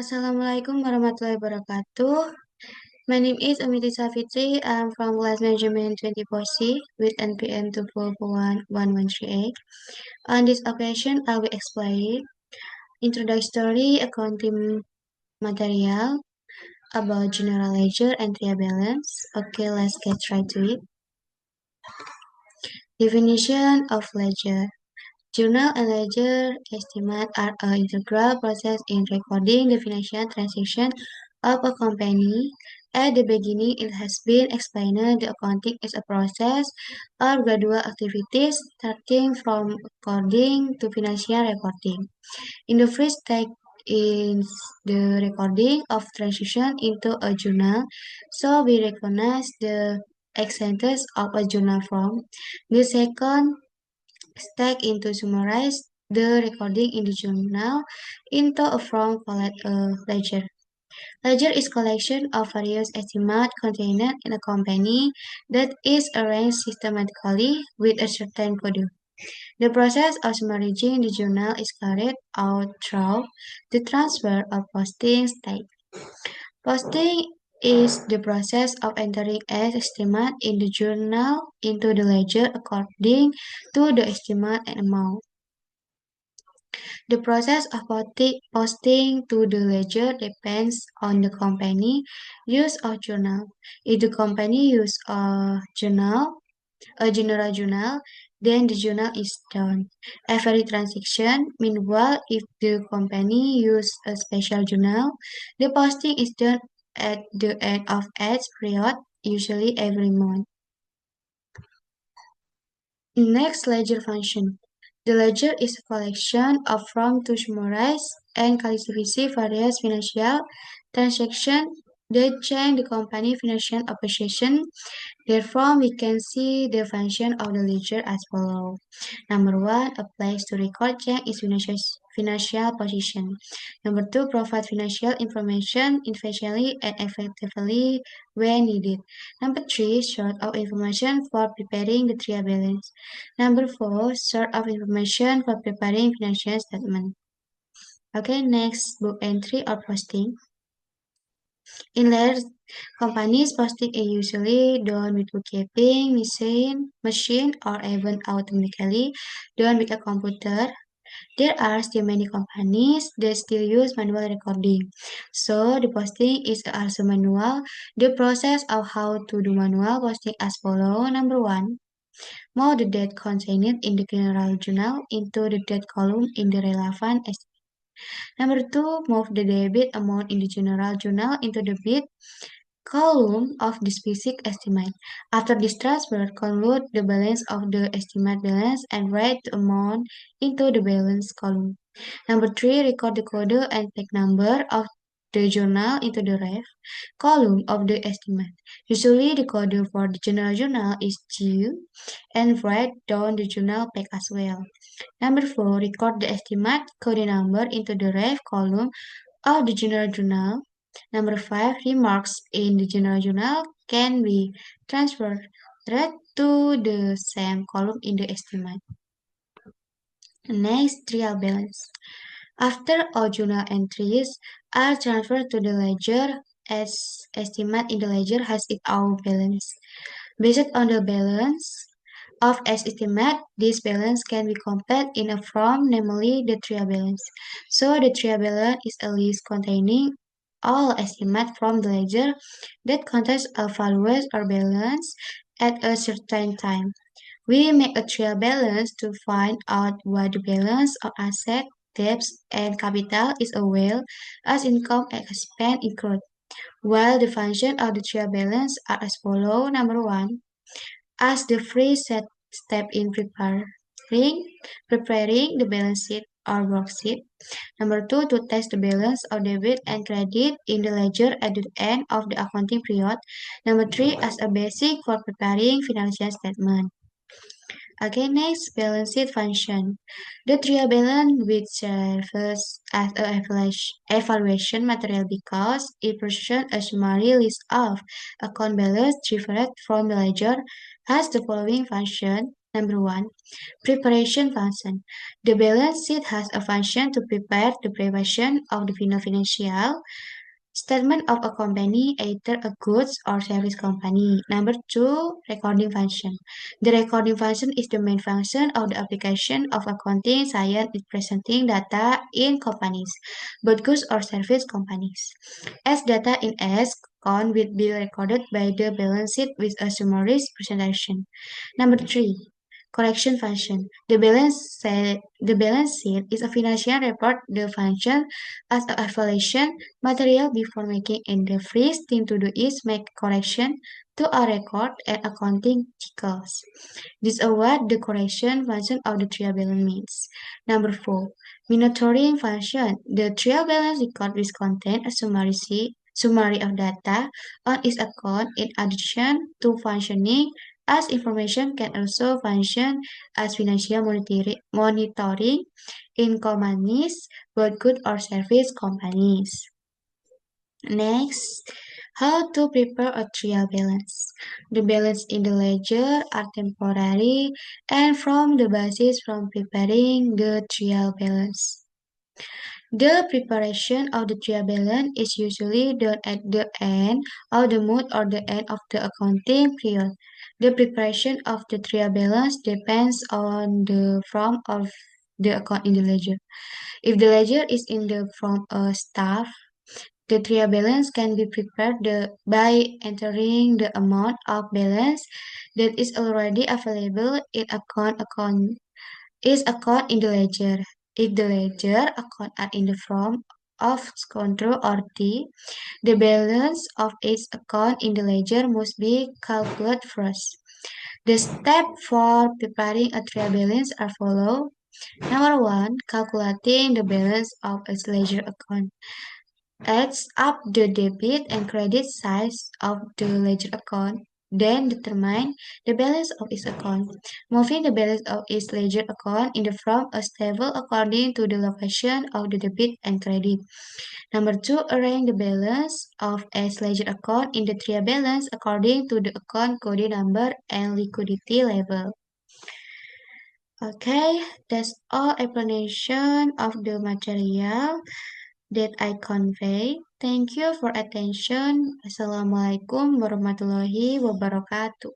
Assalamualaikum warahmatullahi wabarakatuh. My name is Amity Safitri. I'm from class management 24C with NPM 2411138. On this occasion, I will explain introductory accounting material about general ledger and trial balance. Okay, let's get right to it. Definition of ledger. Journal and ledger estimate are an integral process in recording the financial transaction of a company. At the beginning, it has been explained the accounting is a process of gradual activities starting from recording to financial reporting. In the first step is the recording of transaction into a journal, so we recognize the extents of a journal form. The second stack into summarize the recording in the journal into a form called a ledger. Ledger is collection of various estimates contained in a company that is arranged systematically with a certain code. The process of summarizing the journal is carried out through the transfer of posting state. Posting is the process of entering an estimate in the journal into the ledger according to the estimate and amount. The process of posting to the ledger depends on the company use of journal. If the company use a general journal, then the journal is done. Every transaction, meanwhile, if the company use a special journal, the posting is done at the end of each period, usually every month. Next, ledger function. The ledger is a collection of forms to summarize and classify various financial transactions that change the company financial operation. Therefore, we can see the function of the ledger as follows. Number one, a place to record change is financial position. Number two, provide financial information efficiently and effectively when needed. Number three, sort of information for preparing the trial balance. Number four, sort of information for preparing financial statement. Okay, next, book entry or posting. In large companies, posting is usually done with bookkeeping machine or even automatically done with a computer. There are still many companies that still use manual recording. So the posting is also manual. The process of how to do manual posting as follow. Number one, move the date contained in the general journal into the date column in the relevant estimate. Number two, move the debit amount in the general journal into the bid column of the specific estimate. After this transfer, conclude the balance of the estimate balance and write the amount into the balance column. Number three, record the code and tag number of the journal into the ref column of the estimate. Usually the code for the general journal is GU and write down the journal tag as well. Number four, record the estimate code number into the ref column of the general journal. Number five, remarks in the general journal can be transferred right to the same column in the estimate. Next, trial balance. After all journal entries are transferred to the ledger, as estimate in the ledger has its own balance. Based on the balance of S estimate, this balance can be compared in a form, namely the trial balance. So the trial balance is a list containing all estimates from the ledger that contains a values or balance at a certain time. We make a trial balance to find out what the balance of asset, debts, and capital is as well as income and expense incurred. While the function of the trial balance are as follows. Number one, as the free set step in preparing the balance sheet or worksheet. Number two, to test the balance of debit and credit in the ledger at the end of the accounting period. Number three, as a basic for preparing financial statement. Okay, next, balance sheet function. The trial balance which serves as a evaluation material because it presents a summary list of account balance derived from the ledger has the following function. Number one, preparation function. The balance sheet has a function to prepare the preparation of the financial statement of a company, either a goods or service company. Number two, recording function. The recording function is the main function of the application of accounting science in presenting data in companies, both goods or service companies. As data in S account will be recorded by the balance sheet with a summary presentation. Number three, correction function. The balance sheet is a financial report. The function as a evaluation material before making it. The first thing to do is make correction to a record and accounting cycles. This is what the correction function of the trial balance means. Number four, monitoring function. The trial balance record which contain a summary of data on its account in addition to functioning as information can also function as financial monitoring in companies, both good or service companies. Next, how to prepare a trial balance. The balance in the ledger are temporary and form the basis from preparing the trial balance. The preparation of the trial balance is usually done at the end of the month or the end of the accounting period. The preparation of the trial balance depends on the form of the account in the ledger. If the ledger is in the form of staff, the trial balance can be prepared by entering the amount of balance that is already available in account in the ledger. If the ledger account are in the form of control or T, the balance of each account in the ledger must be calculated first. The steps for preparing a trial balance are follow. Number one, calculating the balance of a ledger account. Adds up the debit and credit sides of the ledger account. Then determine the balance of each account. Moving the balance of each ledger account in the from a table according to the location of the debit and credit. Number two, arrange the balance of each ledger account in the trial balance according to the account code number and liquidity level. Okay, that's all explanation of the material that I convey. Thank you for attention. Assalamualaikum warahmatullahi wabarakatuh.